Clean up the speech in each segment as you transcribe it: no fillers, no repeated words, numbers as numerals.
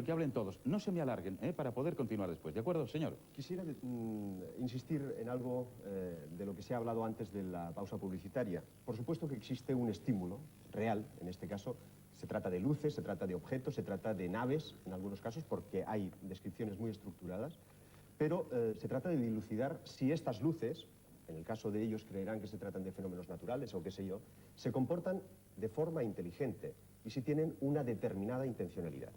el que hablen todos. No se me alarguen, para poder continuar después. ¿De acuerdo, señor? Quisiera insistir en algo de lo que se ha hablado antes de la pausa publicitaria. Por supuesto que existe un estímulo real, en este caso. Se trata de luces, se trata de objetos, se trata de naves, en algunos casos, porque hay descripciones muy estructuradas. Pero se trata de dilucidar si estas luces, en el caso de ellos creerán que se tratan de fenómenos naturales o qué sé yo, se comportan de forma inteligente y si tienen una determinada intencionalidad.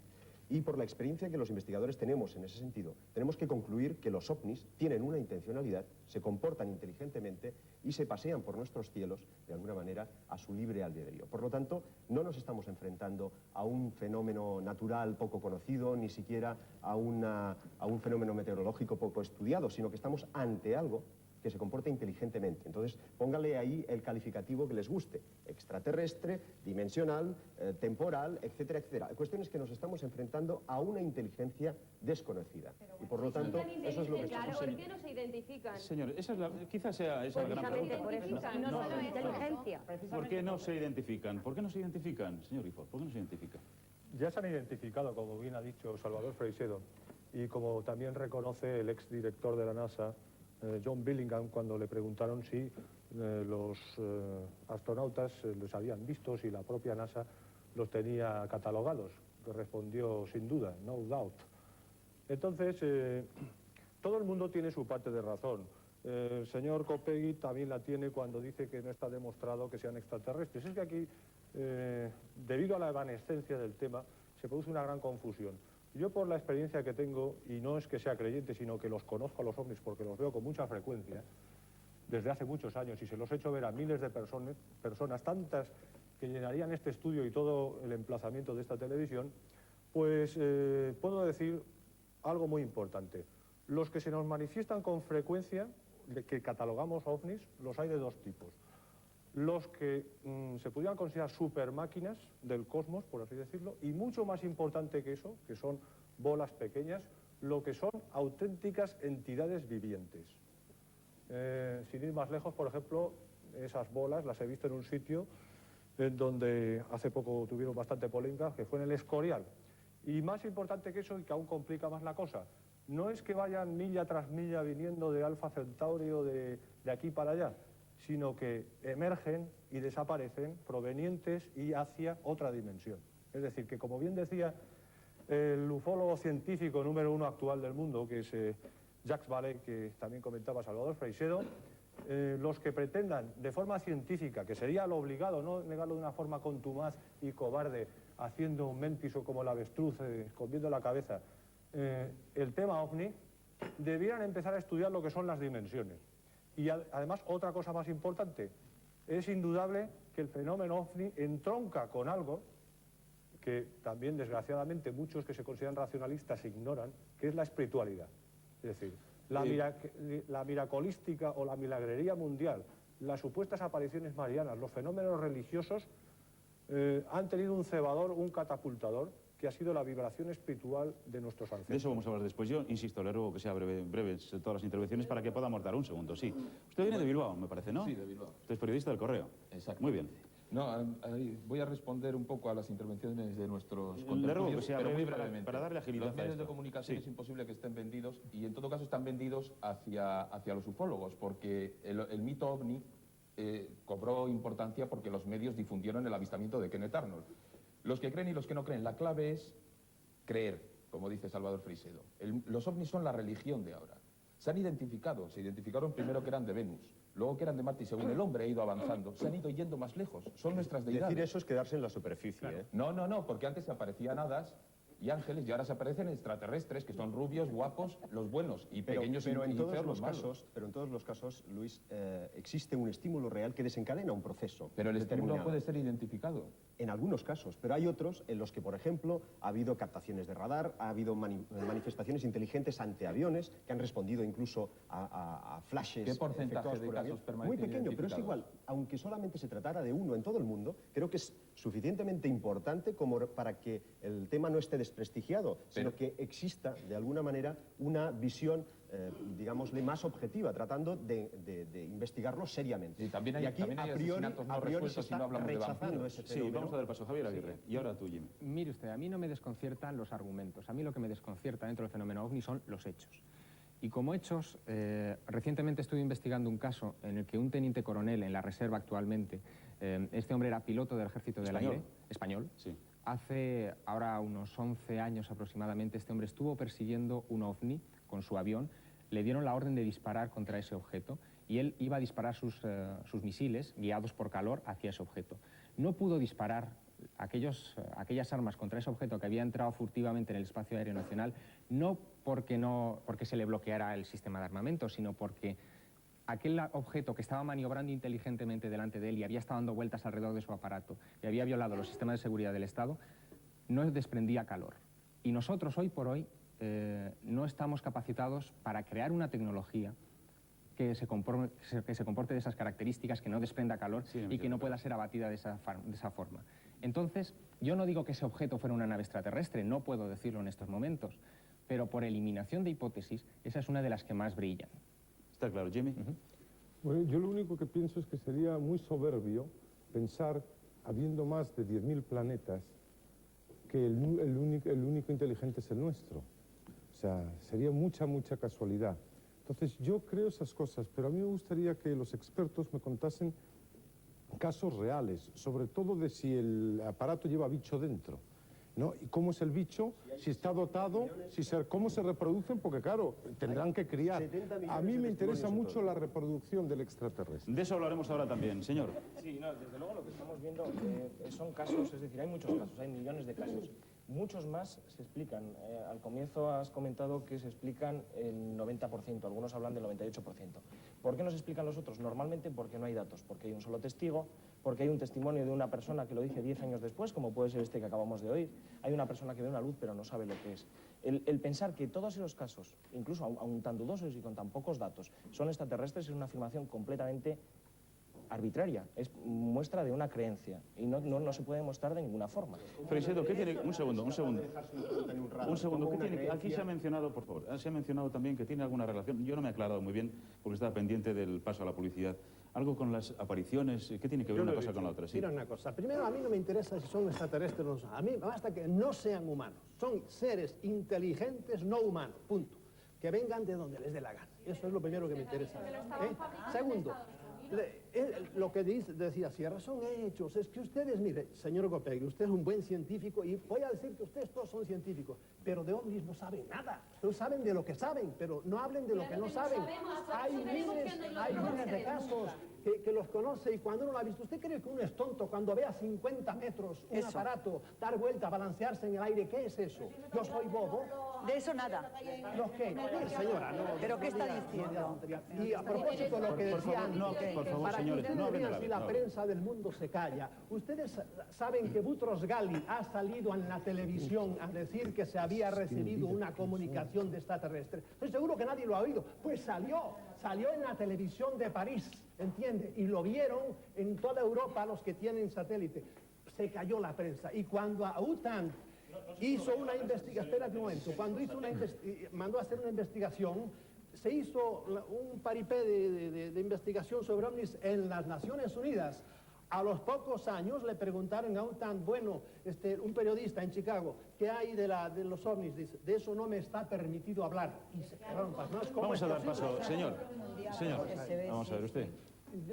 Y por la experiencia que los investigadores tenemos en ese sentido, tenemos que concluir que los ovnis tienen una intencionalidad, se comportan inteligentemente y se pasean por nuestros cielos, de alguna manera, a su libre albedrío. Por lo tanto, no nos estamos enfrentando a un fenómeno natural poco conocido, ni siquiera a un fenómeno meteorológico poco estudiado, sino que estamos ante algo que se comporta inteligentemente. Entonces, póngale ahí el calificativo que les guste. Extraterrestre, dimensional, temporal, etcétera, etcétera. La cuestión es que nos estamos enfrentando a una inteligencia desconocida. Bueno, y por lo tanto, eso es lo que estamos... ¿Por qué no se identifican? Señor, quizás sea esa la gran pregunta. Por eso, no solo inteligencia. ¿Por qué no se identifican? ¿Por qué no se identifican, señor Rifo? ¿Por qué no se identifican? Ya se han identificado, como bien ha dicho Salvador Freixedo, y como también reconoce el exdirector de la NASA, John Billingham, cuando le preguntaron si los astronautas les habían visto, si la propia NASA los tenía catalogados, que respondió sin duda, no doubt. Entonces, todo el mundo tiene su parte de razón. El señor Kopecky también la tiene cuando dice que no está demostrado que sean extraterrestres. Es que aquí, debido a la evanescencia del tema, se produce una gran confusión. Yo, por la experiencia que tengo, y no es que sea creyente, sino que los conozco a los ovnis porque los veo con mucha frecuencia, desde hace muchos años, y se los he hecho ver a miles de personas, tantas que llenarían este estudio y todo el emplazamiento de esta televisión, pues puedo decir algo muy importante. Los que se nos manifiestan con frecuencia, que catalogamos ovnis, los hay de dos tipos. Los que se pudieran considerar supermáquinas del cosmos, por así decirlo, y mucho más importante que eso, que son bolas pequeñas, lo que son auténticas entidades vivientes. Sin ir más lejos, por ejemplo, esas bolas las he visto en un sitio en donde hace poco tuvieron bastante polémica, que fue en el Escorial. Y más importante que eso, y que aún complica más la cosa, no es que vayan milla tras milla viniendo de Alfa Centauri o de aquí para allá, sino que emergen y desaparecen provenientes y hacia otra dimensión. Es decir, que como bien decía el ufólogo científico número 1 actual del mundo, que es Jacques Vallée, que también comentaba Salvador Freixedo, los que pretendan de forma científica, que sería lo obligado, no negarlo de una forma contumaz y cobarde, haciendo un mentiso como el avestruz, escondiendo la cabeza, el tema ovni, debieran empezar a estudiar lo que son las dimensiones. Y además, otra cosa más importante, es indudable que el fenómeno ovni entronca con algo que también, desgraciadamente, muchos que se consideran racionalistas ignoran, que es la espiritualidad. Es decir, la miracolística o la milagrería mundial, las supuestas apariciones marianas, los fenómenos religiosos, han tenido un cebador, un catapultador, que ha sido la vibración espiritual de nuestros ancestros. De eso vamos a hablar después. Yo insisto, le ruego que sea breves todas las intervenciones para que podamos dar un segundo, sí. Usted viene de Bilbao, me parece, ¿no? Sí, de Bilbao. Usted es periodista del Correo. Exacto. Muy bien. No, voy a responder un poco a las intervenciones de nuestros Le ruego que contertulios, sea pero muy breve brevemente. para darle agilidad Los medios a esto. de comunicación Sí. es imposible que estén vendidos, y en todo caso están vendidos hacia los ufólogos, porque el mito ovni cobró importancia porque los medios difundieron el avistamiento de Kenneth Arnold. Los que creen y los que no creen, la clave es creer, como dice Salvador Freixedo. Los ovnis son la religión de ahora. Se identificaron primero que eran de Venus, luego que eran de Marte, y según el hombre ha ido avanzando, se han ido yendo más lejos. Son nuestras deidades. Decir eso es quedarse en la superficie, Claro. No, porque antes se aparecían hadas y ángeles, y ahora se aparecen extraterrestres, que son rubios, guapos, los buenos, y pequeños pero y en todos feos, los los malos. casos, pero en todos los casos, Luis, existe un estímulo real que desencadena un proceso. Pero el estímulo determinado. puede ser identificado. En algunos casos, pero hay otros en los que, por ejemplo, ha habido captaciones de radar, ha habido manifestaciones inteligentes ante aviones que han respondido incluso a flashes. ¿Qué porcentaje efectuados de por casos avión. permanecen Muy pequeño, pero es identificados? igual. Aunque solamente se tratara de uno en todo el mundo, creo que es suficientemente importante como para que el tema no esté desprestigiado, sino que exista, de alguna manera, una visión digámosle, más objetiva, tratando de investigarlo seriamente. Y también hay, y aquí, también hay a priori, asesinatos no a priori se resueltos si está no hablamos de rechazando vampiros. ese Sí, fenómeno. vamos a dar paso a Javier Aguirre. Y ahora tú, Jimmy. Mire usted, a mí no me desconciertan los argumentos. A mí lo que me desconcierta dentro del fenómeno OVNI son los hechos. Y como hechos, recientemente estuve investigando un caso en el que un teniente coronel en la reserva actualmente, este hombre era piloto del Ejército del ¿Español? Aire, español. Sí. Hace ahora unos 11 años aproximadamente, este hombre estuvo persiguiendo un OVNI con su avión, le dieron la orden de disparar contra ese objeto y él iba a disparar sus misiles, guiados por calor, hacia ese objeto. No pudo disparar aquellas armas contra ese objeto que había entrado furtivamente en el espacio aéreo nacional, no porque se le bloqueara el sistema de armamento, sino porque aquel objeto que estaba maniobrando inteligentemente delante de él y había estado dando vueltas alrededor de su aparato y había violado los sistemas de seguridad del Estado, no desprendía calor. Y nosotros, hoy por hoy, no estamos capacitados para crear una tecnología que se comporte de esas características, que no desprenda calor y que no pueda ser abatida de esa forma. Entonces, yo no digo que ese objeto fuera una nave extraterrestre, no puedo decirlo en estos momentos, pero por eliminación de hipótesis, esa es una de las que más brillan. Está claro, Jimmy. Bueno, yo lo único que pienso es que sería muy soberbio pensar, habiendo más de 10.000 planetas, que el único inteligente es el nuestro. O sea, sería mucha casualidad. Entonces, yo creo esas cosas, pero a mí me gustaría que los expertos me contasen casos reales, sobre todo de si el aparato lleva bicho dentro, ¿no? Y cómo es el bicho, si está dotado, cómo se reproducen, porque claro, tendrán que criar. A mí me interesa mucho la reproducción del extraterrestre. De eso hablaremos ahora también, señor. Sí, no, desde luego lo que estamos viendo son casos, es decir, hay muchos casos, hay millones de casos. Muchos más se explican. Al comienzo has comentado que se explican el 90%, algunos hablan del 98%. ¿Por qué no se explican los otros? Normalmente porque no hay datos, porque hay un solo testigo, porque hay un testimonio de una persona que lo dice 10 años después, como puede ser este que acabamos de oír. Hay una persona que ve una luz pero no sabe lo que es. El pensar que todos esos casos, incluso aun tan dudosos y con tan pocos datos, son extraterrestres es una afirmación completamente arbitraria, es muestra de una creencia y no se puede demostrar de ninguna forma. Freixedo, ¿qué tiene? Un segundo. ¿Qué tiene? Aquí se ha mencionado, por favor, se ha mencionado también que tiene alguna relación, yo no me he aclarado muy bien porque estaba pendiente del paso a la publicidad, algo con las apariciones, ¿qué tiene que ver una cosa con la otra? Sí. Mira una cosa, primero a mí no me interesa si son extraterrestres o no, a mí me basta que no sean humanos, son seres inteligentes no humanos, punto, que vengan de donde les dé la gana, eso es lo primero que me interesa. Segundo, lo que decía Sierra son hechos. Es que ustedes, mire, señor Gopegui, usted es un buen científico y voy a decir que ustedes todos son científicos, pero de ovnis no saben nada. Ustedes saben de lo que saben, pero no hablen de lo que no saben. Hay miles de casos que los conoce y cuando uno lo ha visto, ¿usted cree que uno es tonto cuando ve a 50 metros un aparato dar vuelta, balancearse en el aire? ¿Qué es eso? Yo soy bobo. De eso nada. ¿No qué? Señora, no. ¿Pero qué está diciendo? Y a propósito de lo que decía antes, por favor, para que señores, ustedes no hablen a vean la si vez, la no. prensa del mundo se calla. Ustedes saben que Boutros Ghali ha salido en la televisión a decir que se había recibido una comunicación de extraterrestres. Estoy seguro que nadie lo ha oído. Pues salió en la televisión de París, ¿entiende? Y lo vieron en toda Europa los que tienen satélite. Se cayó la prensa. Y cuando Autan hizo una investigación, espérate un momento, cuando hizo mandó a hacer una investigación, se hizo un paripé de investigación sobre ovnis en las Naciones Unidas. A los pocos años le preguntaron a Autan, bueno, un periodista en Chicago, ¿qué hay de los ovnis? Dice, de eso no me está permitido hablar. Y se quedaron pasmados. Vamos a dar paso, señor, vamos a ver usted.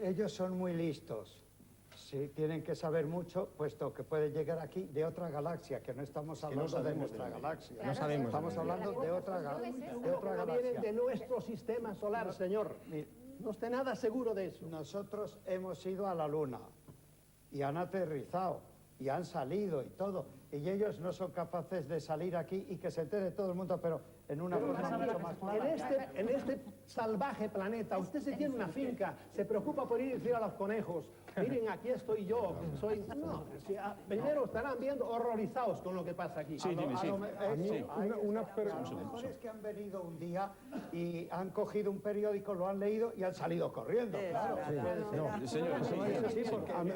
Ellos son muy listos. Sí, tienen que saber mucho, puesto que pueden llegar aquí de otra galaxia, que no estamos hablando de nuestra galaxia. No sabemos. Estamos hablando de otra galaxia. Vienen de nuestro sistema solar, señor. No esté nada seguro de eso. Nosotros hemos ido a la Luna y han aterrizado y han salido y todo. Y ellos no son capaces de salir aquí y que se entere todo el mundo, pero en una forma mucho más clara. En este salvaje planeta, usted se tiene una finca, se preocupa por ir y decir a los conejos, miren, aquí estoy yo, soy... No, primero estarán viendo horrorizados con lo que pasa aquí. Sí, Jimmy, sí. A lo mejor es que han venido un día y han cogido un periódico, lo han leído y han salido corriendo. Claro. Señor,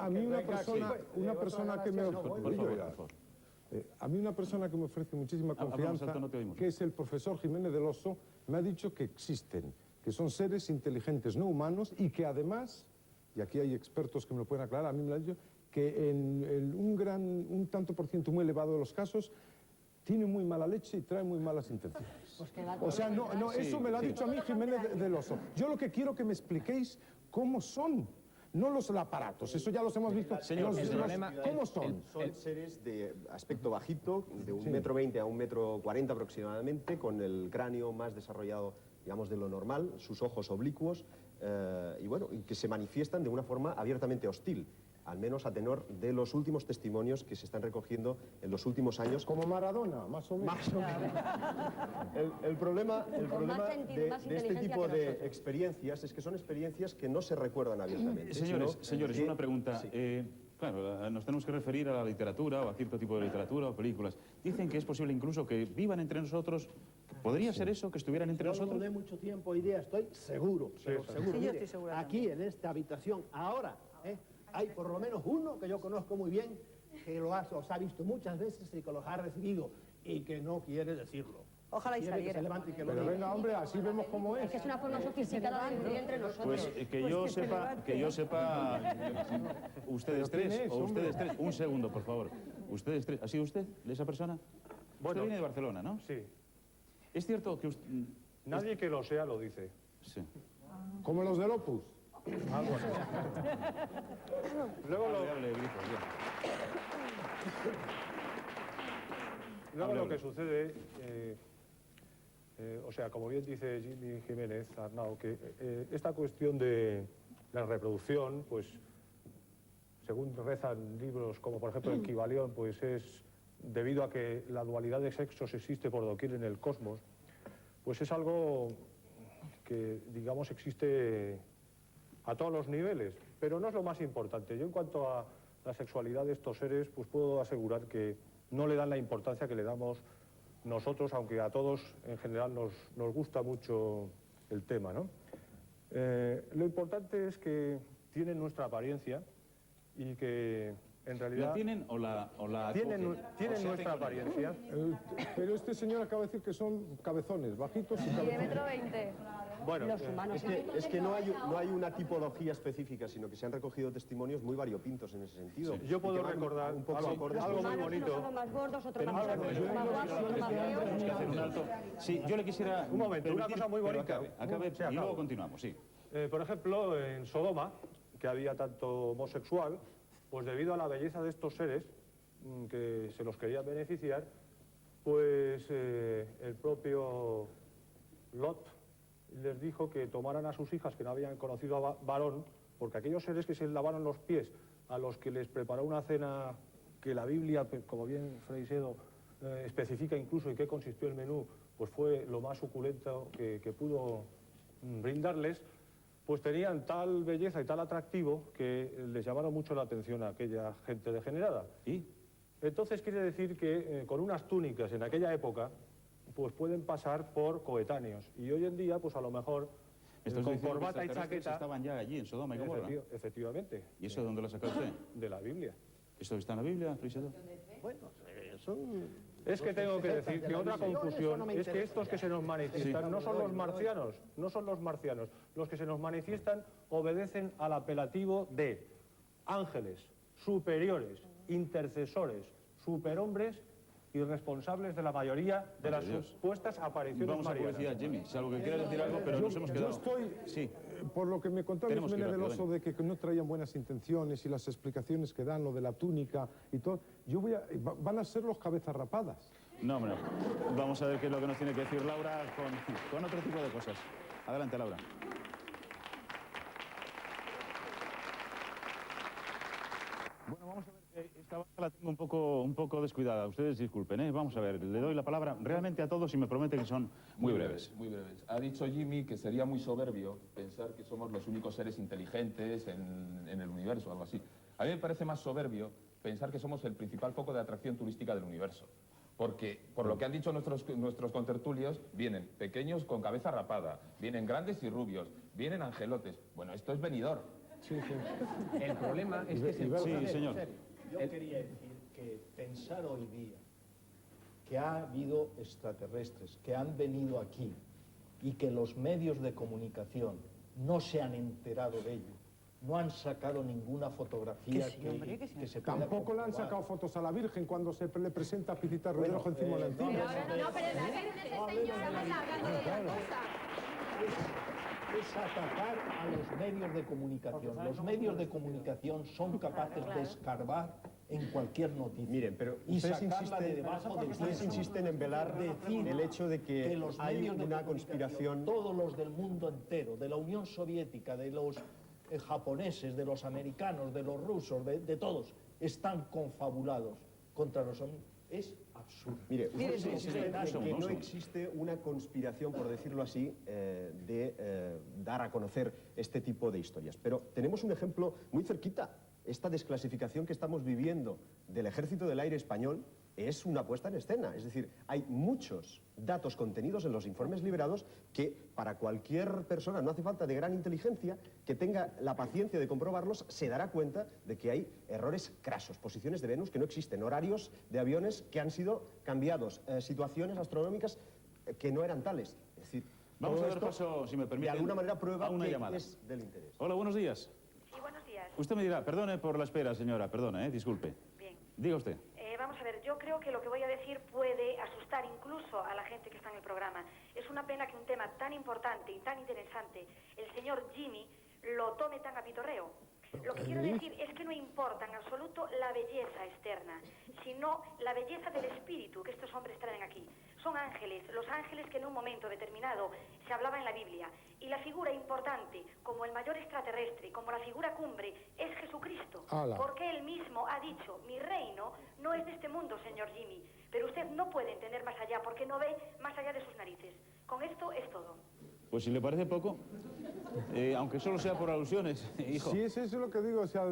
A mí una persona que me... A mí una persona que me ofrece muchísima confianza, alto, no te oímos. que es el profesor Jiménez del Oso, me ha dicho que existen, que son seres inteligentes no humanos y que además, y aquí hay expertos que me lo pueden aclarar, a mí me lo han dicho, que en un tanto por ciento muy elevado de los casos tiene muy mala leche y trae muy malas intenciones. O sea, no, eso me lo ha dicho a mí Jiménez del Oso. Yo lo que quiero que me expliquéis cómo son. No los aparatos, eso ya los hemos visto. Señor, el problema... ¿Cómo son? Son seres de aspecto bajito, de 1,20 m a 1,40 m aproximadamente, con el cráneo más desarrollado, digamos, de lo normal, sus ojos oblicuos, y bueno, y que se manifiestan de una forma abiertamente hostil, al menos a tenor de los últimos testimonios que se están recogiendo en los últimos años. Como Maradona, más o menos. Más o menos. El problema de este tipo de experiencias es que son experiencias que no se recuerdan abiertamente. Señores, una pregunta. Sí. Claro, nos tenemos que referir a la literatura o a cierto tipo de literatura o películas. Dicen que es posible incluso que vivan entre nosotros. ¿Podría ser eso, que estuvieran entre nosotros? Yo no de mucho tiempo hoy día estoy seguro, seguro. Sí, yo estoy segura aquí en esta habitación, ahora, hay por lo menos uno que yo conozco muy bien, que los ha visto muchas veces y que los ha recibido y que no quiere decirlo. Ojalá y Quiere que saliera. se levante y que lo Pero diga. venga, hombre, así vemos cómo es. Es que es una forma sofisticada de vivir entre nosotros. Pues que yo sepa, ustedes tres, o ustedes tres, un segundo, por favor. Ustedes tres, ¿ha sido usted esa persona? Bueno, usted viene de Barcelona, ¿no? Sí. Es cierto que usted... Nadie que lo sea lo dice. Sí. Como los del Opus. Algo así. Luego lo que sucede, o sea, como bien dice Jimmy Jiménez, Arnau, que esta cuestión de la reproducción, pues, según rezan libros como por ejemplo el Kybalión, pues es debido a que la dualidad de sexos existe por doquier en el cosmos, pues es algo que, digamos, existe a todos los niveles, pero no es lo más importante. Yo en cuanto a la sexualidad de estos seres, pues puedo asegurar que no le dan la importancia que le damos nosotros, aunque a todos en general nos gusta mucho el tema, ¿no? Lo importante es que tienen nuestra apariencia y que en realidad... ¿La tienen o la tienen nuestra apariencia. Pero este señor acaba de decir que son cabezones, bajitos y Y de cabezones. 1,20 m. Bueno, Los humanos Es que no hay una tipología específica, sino que se han recogido testimonios muy variopintos en ese sentido. yo puedo Y que van recordar un poco algo acordes muy con- Unos somos más gordos, otros más Tenemos flacos, otros más guapos, otros más feos. que hacer un alto. Sí, yo le quisiera... Un momento, una cosa muy pero bonita. acabe, Sí, y acabo. luego continuamos, sí. Por ejemplo, en Sodoma, que había tanto homosexual, pues debido a la belleza de estos seres, que se los querían beneficiar, pues el propio Lot les dijo que tomaran a sus hijas que no habían conocido a varón, porque aquellos seres que se lavaron los pies, a los que les preparó una cena que la Biblia, como bien Freixedo especifica incluso en qué consistió el menú, pues fue lo más suculento que pudo brindarles, pues tenían tal belleza y tal atractivo que les llamaron mucho la atención a aquella gente degenerada. ¿Y? Entonces quiere decir que con unas túnicas en aquella época, pues pueden pasar por coetáneos. Y hoy en día, pues a lo mejor, Estás con diciendo que corbata y extraterrestres chaqueta... estaban ya allí, en Sodoma y Gomorra. Efectivamente. ¿Y eso de dónde lo saca usted? De la Biblia. ¿Eso está en la Biblia, Freixedo? Bueno, son... Es que tengo que decir que otra confusión es que estos que se nos manifiestan no son los marcianos, no son los marcianos. Los que se nos manifiestan obedecen al apelativo de ángeles, superiores, intercesores, superhombres y responsables de la mayoría de las supuestas apariciones Vamos a marianas. publicidad, Jimmy. Salvo que quieras decir algo, pero nos hemos Yo quedado... estoy, Sí. por lo que me contaba Tenemos que ir Jiménez del rápido, Oso, de que no traían buenas intenciones y las explicaciones que dan, lo de la túnica y todo, van a ser los cabezas rapadas. No, hombre, no. Vamos a ver qué es lo que nos tiene que decir Laura con otro tipo de cosas. Adelante, Laura. Bueno, vamos a ver, esta baja la tengo un poco descuidada. Ustedes disculpen, ¿eh? Vamos a ver, le doy la palabra realmente a todos y me promete que son muy breves. Muy breves. Ha dicho Jimmy que sería muy soberbio pensar que somos los únicos seres inteligentes en el universo, algo así. A mí me parece más soberbio pensar que somos el principal foco de atracción turística del universo. Porque, por lo que han dicho nuestros contertulios, vienen pequeños con cabeza rapada, vienen grandes y rubios, vienen angelotes. Bueno, esto es venidor. El problema es que... Sí, señor. Yo quería decir que pensar hoy día que ha habido extraterrestres que han venido aquí y que los medios de comunicación no se han enterado de ello, no han sacado ninguna fotografía que se pueda Tampoco le han comprobar. sacado fotos a la Virgen cuando se le presenta a Picita Rodrigo encima del encima. Es atacar a los medios de comunicación. Los medios de comunicación son capaces de escarbar en cualquier noticia. Miren, pero y ustedes sacarla de debajo del ustedes piso. insisten en velar Decir el hecho de que los hay medios de una comunicación, conspiración. todos los del mundo entero, de la Unión Soviética, de los japoneses, de los americanos, de los rusos, de todos, están confabulados contra los hombres. Es absurdo. Mire, ustedes sí, insisten sí, en que no existe una conspiración, por decirlo así, de dar a conocer este tipo de historias. Pero tenemos un ejemplo muy cerquita. Esta desclasificación que estamos viviendo del Ejército del Aire español es una puesta en escena. Es decir, hay muchos datos contenidos en los informes liberados que para cualquier persona, no hace falta de gran inteligencia, que tenga la paciencia de comprobarlos, se dará cuenta de que hay errores crasos, posiciones de Venus que no existen, horarios de aviones que han sido cambiados, situaciones astronómicas que no eran tales. Es decir, Vamos todo a dar esto, paso, si me permite, de alguna manera prueba a una que llamada. es del interés. Hola, buenos días. Sí, buenos días. Usted me dirá, perdone por la espera, señora, perdone, disculpe. Bien. Diga usted. Vamos a ver, yo creo que lo que voy a decir puede asustar incluso a la gente que está en el programa. Es una pena que un tema tan importante y tan interesante, el señor Jimmy lo tome tan a pitorreo. Lo que quiero decir es que no importa en absoluto la belleza externa, sino la belleza del espíritu que estos hombres traen aquí. Son ángeles, los ángeles que en un momento determinado se hablaba en la Biblia. Y la figura importante, como el mayor extraterrestre, como la figura cumbre, es Jesucristo. ¡Hala! Porque él mismo ha dicho, mi reino no es de este mundo, señor Jimmy, pero usted no puede entender más allá porque no ve más allá de sus narices. Con esto es todo. Pues si le parece poco, aunque solo sea por alusiones, hijo. Sí, eso es lo que digo. O sea,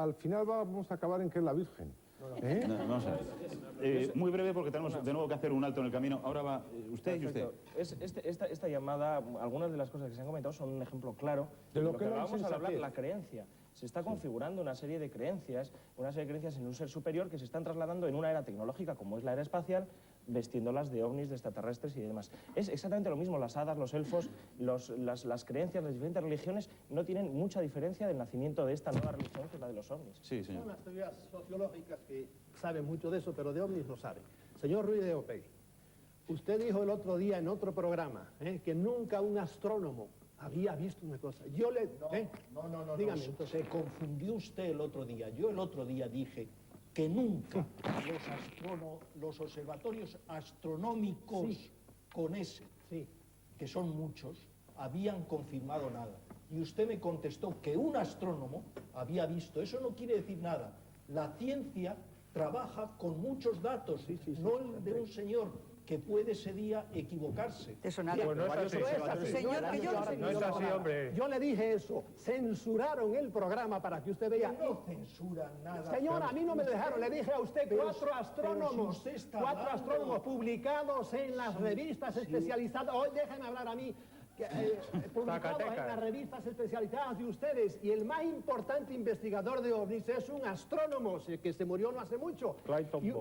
al final vamos a acabar en que es la Virgen. ¿Eh? No, vamos a ver. Muy breve porque tenemos de nuevo que hacer un alto en el camino. Ahora va usted y usted. Esta llamada, algunas de las cosas que se han comentado son un ejemplo claro de lo que hablábamos al hablar, la creencia. Se está configurando una serie de creencias en un ser superior que se están trasladando en una era tecnológica como es la era espacial, vestiéndolas de ovnis, de extraterrestres y demás. Es exactamente lo mismo, las hadas, los elfos, las creencias, las diferentes religiones no tienen mucha diferencia del nacimiento de esta nueva religión que es la de los ovnis. Sí, señor. Son unas teorías sociológicas que saben mucho de eso, pero de ovnis no saben. Señor Ruiz de Opegui, usted dijo el otro día en otro programa que nunca un astrónomo había visto una cosa. Yo le... No, dígame, entonces. Se confundió usted el otro día. Yo el otro día dije que nunca los observatorios astronómicos con ese, que son muchos, habían confirmado nada. Y usted me contestó que un astrónomo había visto. Eso no quiere decir nada. La ciencia trabaja con muchos datos, no el de un señor que puede ese día equivocarse. Eso nada. Pues no es así. Señor, que yo no sé. No es así, hombre. Yo le dije eso. Censuraron el programa para que usted vea. No censuran nada. Señor, a mí no me dejaron. Le dije a usted cuatro astrónomos. si usted está Cuatro hablando- astrónomos publicados en las revistas especializadas. Hoy déjenme hablar a mí. Publicados en las revistas especializadas de ustedes. Y el más importante investigador de ovnis es un astrónomo que se murió no hace mucho.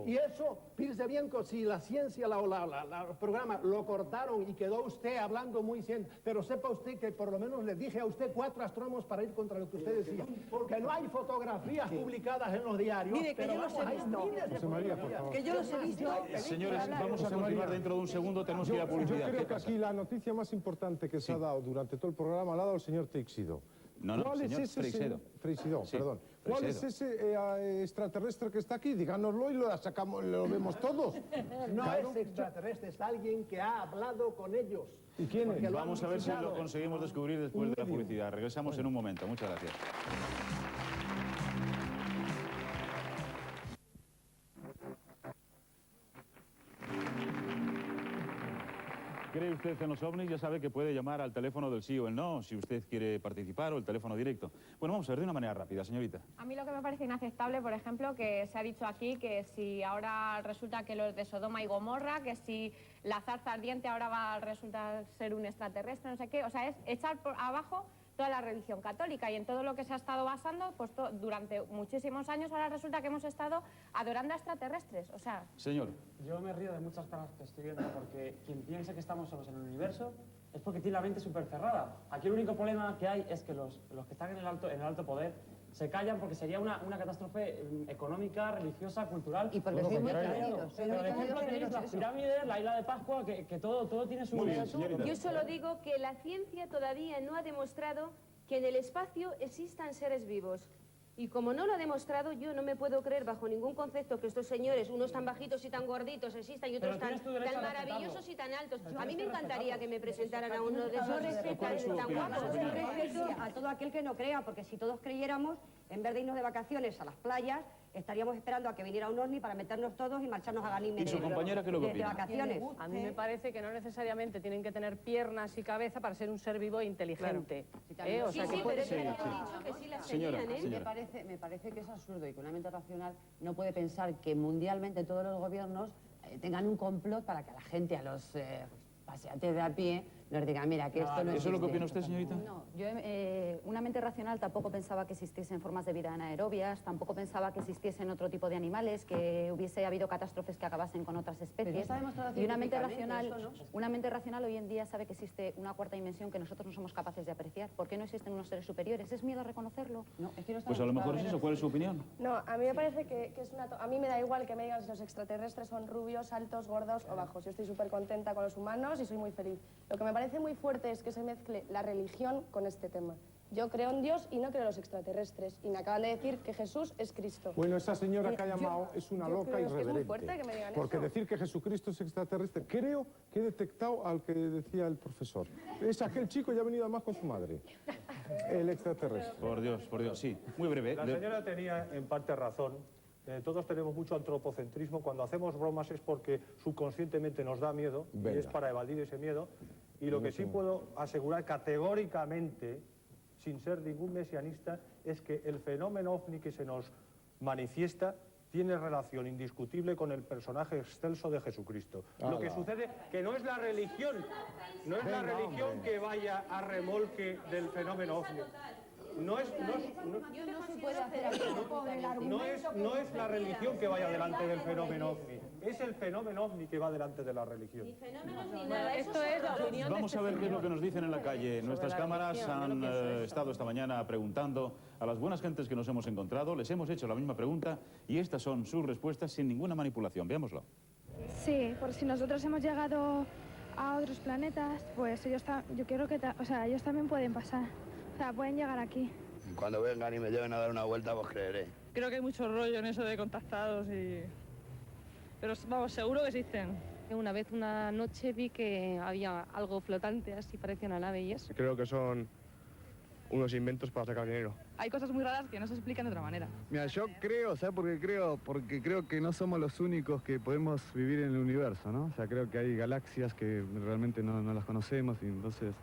Y eso, fíjese bien, si la ciencia, el programa lo cortaron y quedó usted hablando muy bien, pero sepa usted que por lo menos le dije a usted cuatro astrónomos para ir contra lo que usted decía. Que no hay fotografías publicadas en los diarios. Mire, que yo los he visto. José María, por favor. Que yo los he visto. Señores, vamos a José continuar María. dentro de un segundo, tenemos que ir a Yo publicidad. creo ¿Qué que pasa? aquí la noticia más importante que se ha dado durante todo el programa la ha dado el señor Teixido. No, ¿Cuál es señor ese Freixedo. Freixedo, Sí, perdón. ¿Cuál es Freixedo. ese extraterrestre que está aquí? Díganoslo y lo sacamos, lo vemos todos. No Claro. es extraterrestre, es alguien que ha hablado con ellos. ¿Y quién es? Porque lo han Vamos a ver si lo visitado. conseguimos descubrir después de la publicidad. Regresamos en un momento. Muchas gracias. ¿Cree usted en los ovnis? Ya sabe que puede llamar al teléfono del sí o el no, si usted quiere participar, o el teléfono directo. Bueno, vamos a ver de una manera rápida, señorita. A mí lo que me parece inaceptable, por ejemplo, que se ha dicho aquí que si ahora resulta que los de Sodoma y Gomorra, que si la zarza ardiente ahora va a resultar ser un extraterrestre, no sé qué, o sea, es echar por abajo toda la religión católica y en todo lo que se ha estado basando, pues durante muchísimos años ahora resulta que hemos estado adorando a extraterrestres, o sea... Señor. Yo me río de muchas cosas que estoy viendo porque quien piensa que estamos solos en el universo es porque tiene la mente súper cerrada. Aquí el único problema que hay es que los que están en el alto poder se callan porque sería una catástrofe económica, religiosa, cultural. Y porque sois muy creídos. Pero de ejemplo tenéis las pirámides, la isla de Pascua, que todo tiene su... Yo solo digo que la ciencia todavía no ha demostrado que en el espacio existan seres vivos. Y como no lo ha demostrado, yo no me puedo creer bajo ningún concepto que estos señores, unos tan bajitos y tan gorditos, existan y otros tan maravillosos y tan altos. A mí me encantaría que me presentaran a uno de esos tan guapos. Yo respeto a todo aquel que no crea, porque si todos creyéramos, en vez de irnos de vacaciones a las playas, estaríamos esperando a que viniera un ovni para meternos todos y marcharnos a Ganímedes. ¿Y su compañera qué es lo que opina? De vacaciones. A mí me parece que no necesariamente tienen que tener piernas y cabeza para ser un ser vivo e inteligente. Claro. O sea, que puede ser. dicho que sí las Señora, tenían, ¿eh? señora. Me parece que es absurdo y que una mente racional no puede pensar que mundialmente todos los gobiernos tengan un complot para que a la gente, a los paseantes de a pie, nos digan, mira, que esto no existe. ¿Eso es lo que opina usted, señorita? No, yo una mente racional tampoco pensaba que existiesen formas de vida anaerobias, tampoco pensaba que existiesen otro tipo de animales, que hubiese habido catástrofes que acabasen con otras especies. está demostrado Y una mente científicamente, racional hoy en día sabe que existe una cuarta dimensión que nosotros no somos capaces de apreciar. ¿Por qué no existen unos seres superiores? ¿Es miedo a reconocerlo? No, es que no está Pues a lo mejor es eso. ¿Cuál es su opinión? No, a mí me parece que es una... A mí me da igual que me digan si los extraterrestres son rubios, altos, gordos o bajos. Yo estoy súper contenta con los humanos y soy muy feliz. Lo que me parece muy fuerte es que se mezcle la religión con este tema. Yo creo en Dios y no creo en los extraterrestres. Y me acaban de decir que Jesús es Cristo. Bueno, esa señora que ha llamado es una loca creo que es muy irreverente. fuerte que me digan Porque eso. decir que Jesucristo es extraterrestre, creo que he detectado al que decía el profesor. Es aquel chico, ya ha venido además con su madre. El extraterrestre. Por Dios, sí. Muy breve. La señora tenía en parte razón. Todos tenemos mucho antropocentrismo. Cuando hacemos bromas es porque subconscientemente nos da miedo y es para evadir ese miedo. Y lo que sí puedo asegurar categóricamente, sin ser ningún mesianista, es que el fenómeno ovni que se nos manifiesta tiene relación indiscutible con el personaje excelso de Jesucristo. Lo que sucede que no es la religión, que vaya a remolque del fenómeno ovni. No es la religión que vaya delante del fenómeno ovni, es el fenómeno ovni que va delante de la religión. Esto es la opinión de Vamos a ver qué es lo que nos dicen en la calle. Nuestras cámaras han estado esta mañana preguntando a las buenas gentes que nos hemos encontrado. Les hemos hecho la misma pregunta y estas son sus respuestas sin ninguna manipulación. Veámoslo. Sí, por si nosotros hemos llegado a otros planetas, pues ellos, yo creo que ellos también pueden pasar. O sea, pueden llegar aquí. Cuando vengan y me lleven a dar una vuelta, pues creeré. Creo que hay mucho rollo en eso de contactados y... Pero vamos, seguro que existen. Una vez, una noche, vi que había algo flotante, así parecía una nave y eso. Creo que son unos inventos para sacar dinero. Hay cosas muy raras que no se explican de otra manera. Mira, yo creo, ¿sabes por qué creo? Porque creo que no somos los únicos que podemos vivir en el universo, ¿no? O sea, creo que hay galaxias que realmente no las conocemos y entonces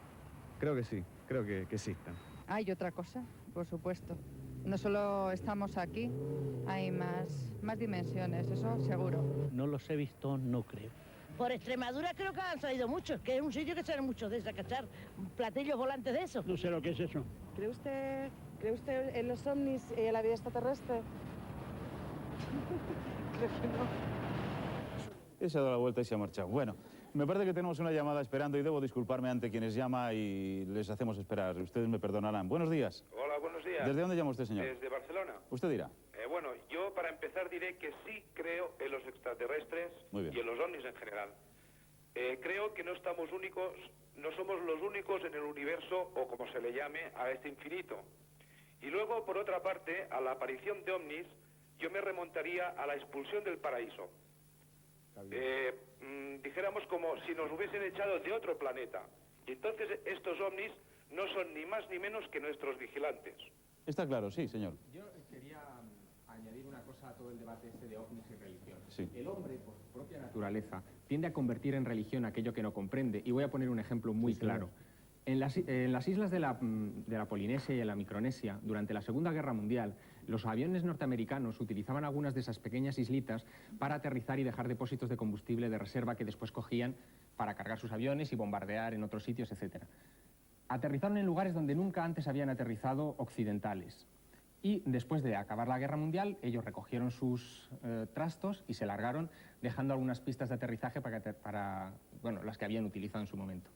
creo que sí, creo que existen. Hay otra cosa, por supuesto. No solo estamos aquí, hay más dimensiones, eso seguro. No los he visto, no creo. Por Extremadura creo que han salido muchos, que es un sitio que salen muchos de esos, cachar platillos volantes de eso. No sé lo que es eso. ¿Cree usted en los ovnis y en la vida extraterrestre? Creo que no. Se ha dado la vuelta y se ha marchado. Bueno, me parece que tenemos una llamada esperando y debo disculparme ante quienes llama y les hacemos esperar. Ustedes me perdonarán. Buenos días. Hola, buenos días. ¿Desde dónde llama usted, señor? Desde Barcelona. Usted dirá. Bueno, yo para empezar diré que sí creo en los extraterrestres Muy bien. y en los ovnis en general. Creo que no estamos únicos, no somos los únicos en el universo, o como se le llame, a este infinito. Y luego, por otra parte, a la aparición de ovnis, yo me remontaría a la expulsión del paraíso. Dijéramos como si nos hubiesen echado de otro planeta. Y entonces estos ovnis no son ni más ni menos que nuestros vigilantes. Está claro, sí, señor. Yo quería añadir una cosa a todo el debate este de ovnis y religión. Sí. El hombre, por su propia naturaleza, tiende a convertir en religión aquello que no comprende. Y voy a poner un ejemplo muy claro. En las islas de la Polinesia y en la Micronesia, durante la Segunda Guerra Mundial, los aviones norteamericanos utilizaban algunas de esas pequeñas islitas para aterrizar y dejar depósitos de combustible de reserva que después cogían para cargar sus aviones y bombardear en otros sitios, etc. aterrizaron en lugares donde nunca antes habían aterrizado occidentales. Y después de acabar la Guerra Mundial, ellos recogieron sus trastos y se largaron, dejando algunas pistas de aterrizaje para las que habían utilizado en su momento.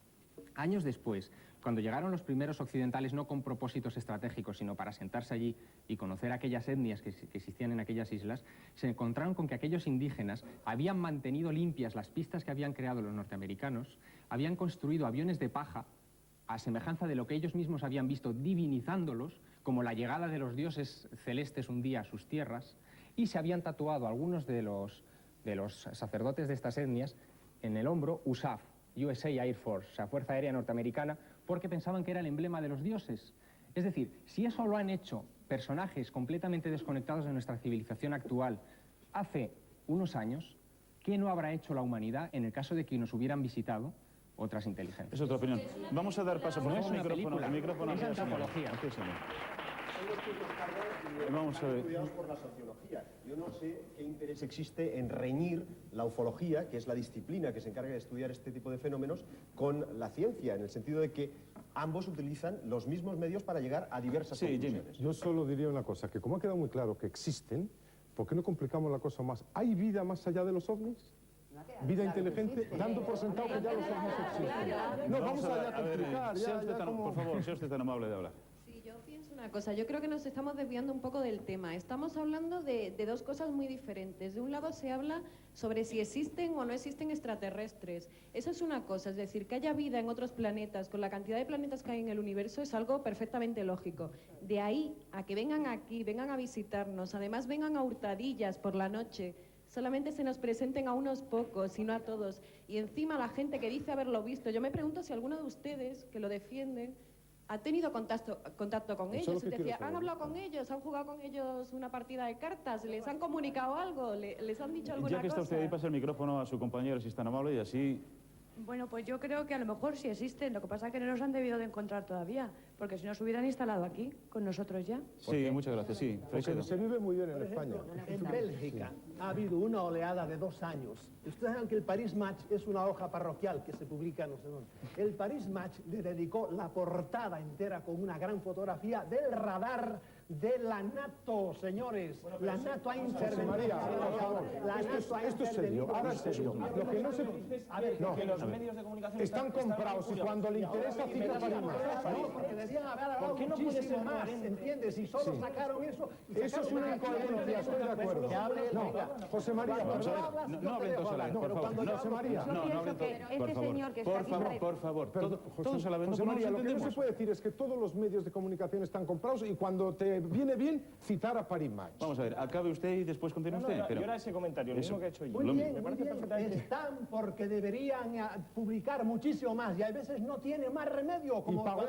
Años después, cuando llegaron los primeros occidentales, no con propósitos estratégicos, sino para sentarse allí y conocer aquellas etnias que existían en aquellas islas, se encontraron con que aquellos indígenas habían mantenido limpias las pistas que habían creado los norteamericanos, habían construido aviones de paja, a semejanza de lo que ellos mismos habían visto, divinizándolos, como la llegada de los dioses celestes un día a sus tierras, y se habían tatuado algunos de los sacerdotes de estas etnias en el hombro USAF, USA Air Force, o sea, Fuerza Aérea Norteamericana, porque pensaban que era el emblema de los dioses. Es decir, si eso lo han hecho personajes completamente desconectados de nuestra civilización actual hace unos años, ¿qué no habrá hecho la humanidad en el caso de que nos hubieran visitado otras inteligencias? Es otra opinión. Vamos a dar paso por favor, el micrófono. Es antropología. Aquí, señor. Son los puntos cargos y vamos a ver. Cuidados por la sociología. Yo no sé qué interés existe en reñir la ufología, que es la disciplina que se encarga de estudiar este tipo de fenómenos, con la ciencia, en el sentido de que ambos utilizan los mismos medios para llegar a diversas conclusiones. Yo solo diría una cosa, que como ha quedado muy claro que existen, ¿por qué no complicamos la cosa más? ¿Hay vida más allá de los ovnis? Vida inteligente, dando por sentado que ya los ovnis existen. No, vamos a complicar. Por favor, sea usted tan amable de hablar. Sí, yo pienso una cosa. Yo creo que nos estamos desviando un poco del tema. Estamos hablando de dos cosas muy diferentes. De un lado se habla sobre si existen o no existen extraterrestres. Eso es una cosa, es decir, que haya vida en otros planetas, con la cantidad de planetas que hay en el universo, es algo perfectamente lógico. De ahí a que vengan aquí, vengan a visitarnos, además vengan a hurtadillas por la noche, solamente se nos presenten a unos pocos y no a todos. Y encima la gente que dice haberlo visto, yo me pregunto si alguno de ustedes que lo defienden ha tenido contacto con ellos. Es decir, han hablado con ellos, han jugado con ellos una partida de cartas, les han comunicado algo, les han dicho alguna cosa. Ya que está usted ahí, pasa el micrófono a su compañero si es tan amable y así... Bueno, pues yo creo que a lo mejor sí existen, lo que pasa es que no nos han debido de encontrar todavía, porque si nos hubieran instalado aquí, con nosotros ya. Sí, muchas gracias, sí. Porque se vive muy bien en España. En Bélgica ha habido una oleada de 2 años. Ustedes saben que el Paris Match es una hoja parroquial que se publica no sé dónde. El Paris Match le dedicó la portada entera con una gran fotografía del radar de la NATO, señores. La NATO ha intervenido. María, por favor, esto es serio, ahora es serio. Lo que no se... que los medios de comunicación están comprados y cuando le interesa cita para más. No, porque decían haber hablado muchísimo más, ¿entiendes? Y solo sacaron eso. Eso es una incoherencia, estoy de acuerdo. No, José María, no hablen todos a la vez, por favor. José María, no hablen todos. Por favor, todos a la vez. José María, lo que no se puede decir es que todos los medios de comunicación están comprados y cuando te viene bien, citar a Paris Match. Vamos a ver, acabe usted y después continúe usted. Yo era ese comentario, el mismo que he hecho yo. Muy bien, están porque deberían publicar muchísimo más y a veces no tiene más remedio. Como y pagó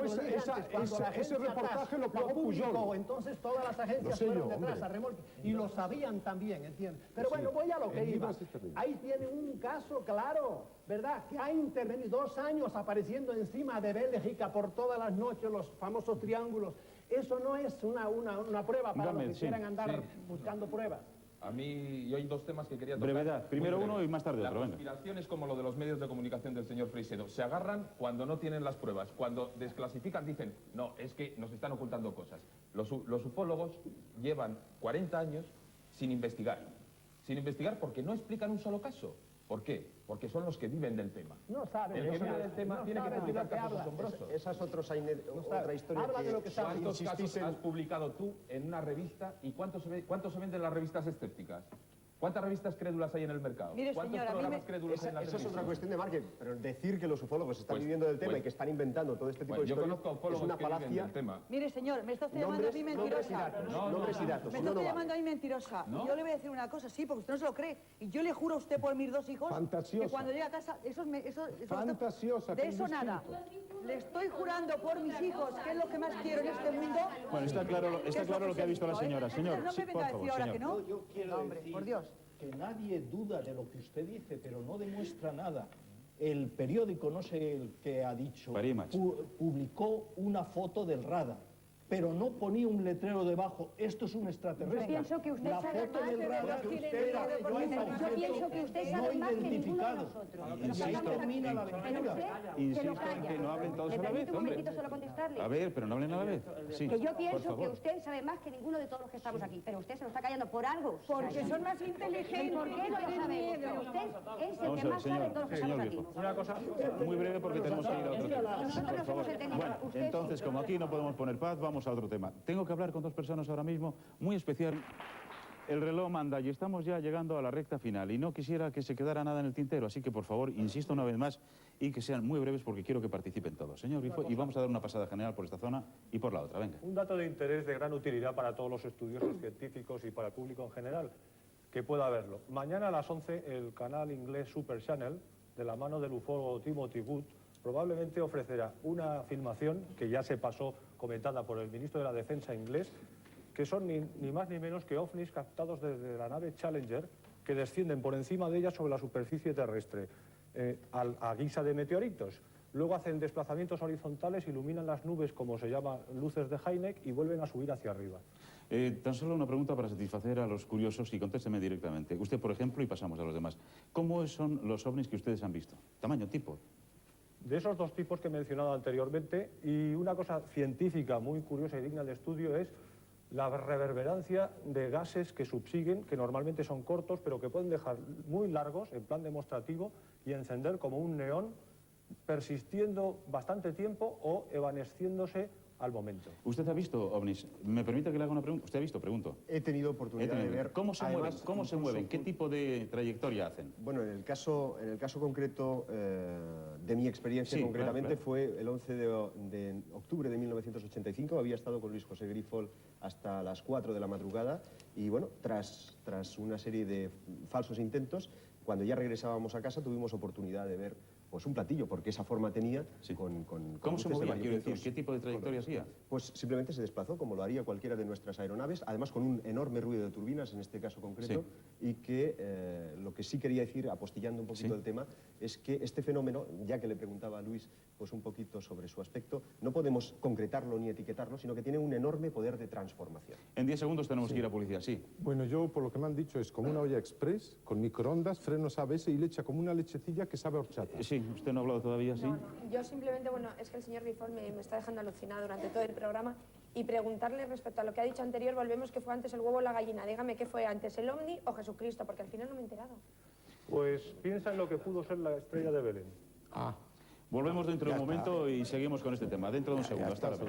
ese reportaje lo pagó Pujol. Entonces todas las agencias fueron detrás a remolque y lo sabían también, ¿entiendes? Pero bueno, voy a lo que iba. Ahí tiene un caso claro, ¿verdad? Que ha intervenido 2 años apareciendo encima de Bélgica por todas las noches los famosos triángulos. Eso no es una prueba para los que quieran andar buscando pruebas. A mí, yo hay 2 temas que quería tocar. Brevedad. Primero uno y más tarde otro. La conspiración es como lo de los medios de comunicación del señor Freixedo. Se agarran cuando no tienen las pruebas. Cuando desclasifican dicen, no, es que nos están ocultando cosas. Los ufólogos llevan 40 años sin investigar. Sin investigar porque no explican un solo caso. ¿Por qué? Porque son los que viven del tema. No saben. El que vive del tema tiene que publicar casos asombrosos. Esa es otra historia. Habla de lo que sabe. ¿Cuántos casos has publicado tú en una revista y cuánto se venden las revistas escépticas? ¿Cuántas revistas crédulas hay en el mercado? Mire, ¿Cuántos programas crédulos hay en la televisión? Eso es otra cuestión de marketing, pero decir que los ufólogos están viviendo del tema y que están inventando todo este tipo de historias yo conozco ufólogos es una que viven falacia. del tema. Mire, señor, me está usted llamando a mí mentirosa. Nombres y datos. Me está usted llamando a mí mentirosa. Y yo le voy a decir una cosa, sí, porque usted no se lo cree. Y yo le juro a usted por mis 2 hijos que cuando llegue a casa, fantasiosa. De eso nada. Le estoy jurando por mis hijos, que es lo que más quiero en este mundo. Bueno, está claro lo que ha visto la señora. Señor, no me venga a decir ahora que no. Yo quiero hombre, decir por Dios. Que nadie duda de lo que usted dice, pero no demuestra nada. El periódico, no sé el que ha dicho, publicó una foto del radar. pero no ponía un letrero debajo, esto es un extraterrestre. Yo pienso que usted la sabe foto más del de radar los que que usted da, yo pienso que usted sabe más que ninguno de nosotros. Y ahí termina la aventura. Insisto en que no hablen todos a la vez, un hombre. momentito solo contestarle. A ver, pero no hablen a la vez. Sí, Que yo por pienso favor. que usted sabe más que ninguno de todos los que estamos aquí, pero usted se lo está callando por algo. Porque son más inteligentes. ¿Por qué no lo sabemos? Pero usted es el Vamos que a ver, más sabe de todos los que señor estamos aquí. Viejo. Una cosa... Muy breve porque tenemos que ir a otro tema. Nosotros Por nos favor. hemos entendido. Bueno, Usted entonces, como aquí no podemos poner paz, vamos a otro tema. Tengo que hablar con dos personas ahora mismo, muy especial. El reloj manda y estamos ya llegando a la recta final y no quisiera que se quedara nada en el tintero, así que por favor, insisto una vez más y que sean muy breves porque quiero que participen todos. Señor Grifo, y vamos a dar una pasada general por esta zona y por la otra, venga. Un dato de interés de gran utilidad para todos los estudiosos científicos y para el público en general, que pueda verlo. Mañana a las 11 el canal inglés Super Channel, de la mano del ufólogo Timothy Good, probablemente ofrecerá una filmación que ya se pasó comentada por el ministro de la Defensa inglés, que son ni más ni menos que ovnis captados desde la nave Challenger, que descienden por encima de ella sobre la superficie terrestre, a guisa de meteoritos. Luego hacen desplazamientos horizontales, iluminan las nubes, como se llama, luces de Heineck, y vuelven a subir hacia arriba. Tan solo una pregunta para satisfacer a los curiosos y contésteme directamente. Usted, por ejemplo, y pasamos a los demás. ¿Cómo son los ovnis que ustedes han visto? ¿Tamaño, tipo? De esos dos tipos que he mencionado anteriormente, y una cosa científica muy curiosa y digna de estudio es la reverberancia de gases que subsiguen, que normalmente son cortos, pero que pueden dejar muy largos en plan demostrativo y encender como un neón, persistiendo bastante tiempo o evanesciéndose al momento. ¿Usted ha visto ovnis? ¿Me permite que le haga una pregunta? ¿Usted ha visto? Pregunto. He tenido oportunidad de ver... ¿Cómo se además, mueven? ¿Cómo se mueven? ¿Qué tipo de trayectoria hacen? Bueno, en el caso concreto de mi experiencia, Sí, concretamente, claro. fue el 11 de octubre de 1985. Había estado con Luis José Grifol hasta las 4 de la madrugada y, bueno, tras una serie de falsos intentos, cuando ya regresábamos a casa tuvimos oportunidad de ver pues un platillo, porque esa forma tenía con ¿Cómo se luces de movía? Quiero decir, varios ¿qué tipo de trayectoria hacía? Pues simplemente se desplazó, como lo haría cualquiera de nuestras aeronaves, además con un enorme ruido de turbinas, en este caso concreto, y que lo que sí quería decir, apostillando un poquito el tema, es que este fenómeno, ya que le preguntaba a Luis pues un poquito sobre su aspecto, no podemos concretarlo ni etiquetarlo, sino que tiene un enorme poder de transformación. En 10 segundos tenemos que ir a policía, sí. Bueno, yo por lo que me han dicho es como una olla express, con microondas, frenos ABS y leche, como una lechecilla que sabe a horchata. Sí, usted no ha hablado todavía, ¿sí? Yo simplemente, bueno, es que el señor Grifol me está dejando alucinada durante todo el programa y preguntarle respecto a lo que ha dicho anterior, volvemos que fue antes el huevo o la gallina. Dígame, ¿qué fue antes, el ovni o Jesucristo? Porque al final no me he enterado. Pues piensa en lo que pudo ser la estrella de Belén. Volvemos dentro de un momento y seguimos con este tema. Dentro de un segundo. Hasta ahora.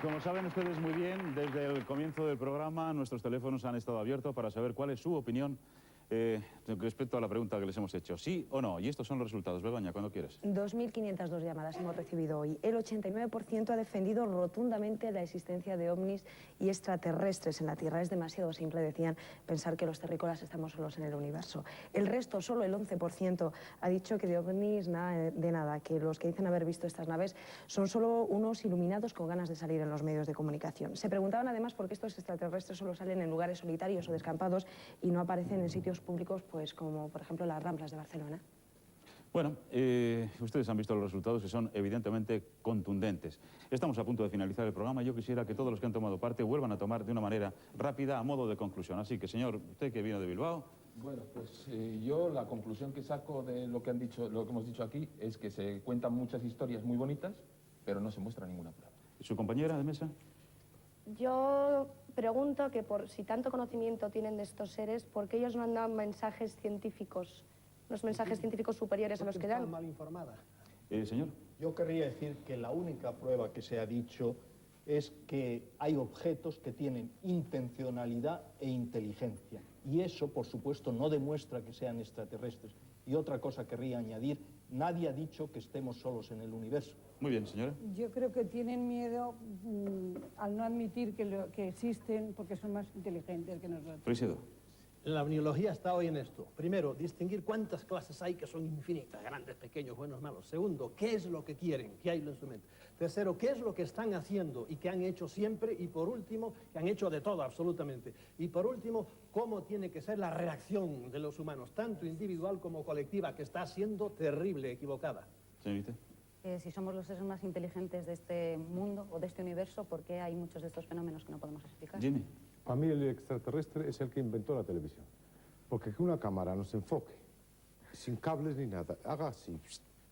Como saben ustedes muy bien, desde el comienzo del programa nuestros teléfonos han estado abiertos para saber cuál es su opinión respecto a la pregunta que les hemos hecho. ¿Sí o no? Y estos son los resultados. Begoña, cuando quieres. 2.502 llamadas hemos recibido hoy. El 89% ha defendido rotundamente la existencia de ovnis y extraterrestres en la Tierra. Es demasiado simple, decían, pensar que los terrícolas estamos solos en el universo. El resto, solo el 11%, ha dicho que de ovnis nada de nada, que los que dicen haber visto estas naves son solo unos iluminados con ganas de salir en los medios de comunicación. Se preguntaban además por qué estos extraterrestres solo salen en lugares solitarios o descampados y no aparecen en sitios públicos, pues como por ejemplo las Ramblas de Barcelona. Bueno, ustedes han visto los resultados que son evidentemente contundentes. Estamos a punto de finalizar el programa. Yo quisiera que todos los que han tomado parte vuelvan a tomar de una manera rápida a modo de conclusión. Así que, señor, usted que vino de Bilbao. Bueno, pues yo la conclusión que saco de lo que han dicho, lo que hemos dicho aquí, es que se cuentan muchas historias muy bonitas, pero no se muestra ninguna prueba. ¿Y su compañera de mesa? Yo pregunto que si tanto conocimiento tienen de estos seres, ¿por qué ellos no han dado mensajes científicos, los mensajes científicos superiores a los que dan? Mal informada. Señor. Yo querría decir que la única prueba que se ha dicho es que hay objetos que tienen intencionalidad e inteligencia. Y eso, por supuesto, no demuestra que sean extraterrestres. Y otra cosa querría añadir, nadie ha dicho que estemos solos en el universo. Muy bien, señora. Yo creo que tienen miedo al no admitir que existen porque son más inteligentes que nosotros. Freisedo. La omniología está hoy en esto. Primero, distinguir cuántas clases hay, que son infinitas, grandes, pequeños, buenos, malos. Segundo, qué es lo que quieren, qué hay en su mente. Tercero, qué es lo que están haciendo y que han hecho siempre. Y por último, que han hecho de todo, absolutamente. Y por último, cómo tiene que ser la reacción de los humanos, tanto individual como colectiva, que está siendo terrible, equivocada. Señorita. Si somos los seres más inteligentes de este mundo o de este universo, ¿por qué hay muchos de estos fenómenos que no podemos explicar? Jimmy. Para mí el extraterrestre es el que inventó la televisión. Porque que una cámara nos enfoque, sin cables ni nada, haga así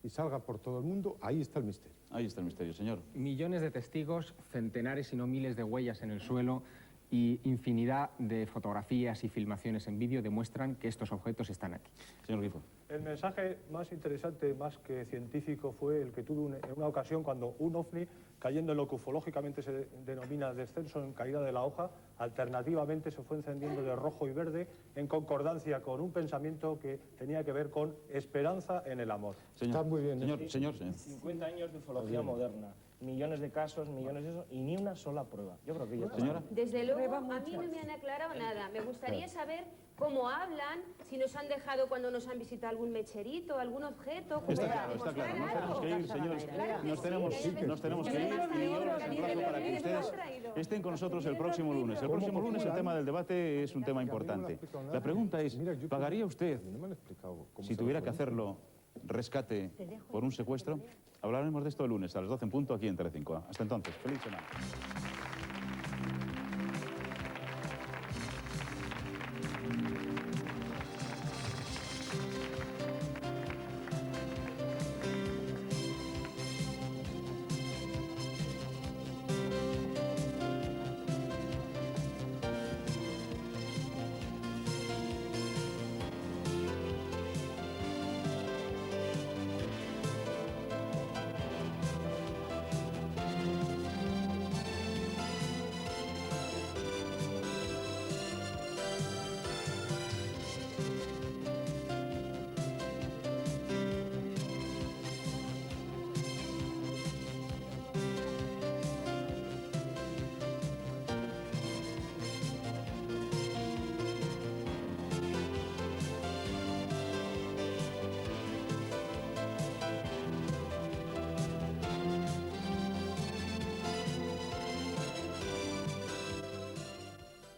y salga por todo el mundo, ahí está el misterio. Ahí está el misterio, señor. Millones de testigos, centenares si no miles de huellas en el suelo y infinidad de fotografías y filmaciones en vídeo demuestran que estos objetos están aquí. Señor Grifo. El mensaje más interesante, más que científico, fue el que tuve en una ocasión cuando un ovni, cayendo en lo que ufológicamente se denomina descenso en caída de la hoja, alternativamente se fue encendiendo de rojo y verde en concordancia con un pensamiento que tenía que ver con esperanza en el amor. Está muy bien. Señor. 50 años de ufología moderna, millones de casos, millones de eso, y ni una sola prueba. Yo creo que ya está. Señora. Desde luego, a mí no me han aclarado nada. Me gustaría saber cómo hablan, si nos han dejado cuando nos han visitado algún mecherito, algún objeto. Está claro, está claro. Nos tenemos que ir, señores. Nos tenemos que ir y yo los emplazo para que ustedes estén con nosotros el próximo lunes. El próximo lunes el tema del debate es un tema importante. La pregunta es, ¿pagaría usted, si tuviera que hacerlo, rescate por un secuestro? Hablaremos de esto el lunes a las 12 en punto aquí en Telecinco. Hasta entonces, feliz semana.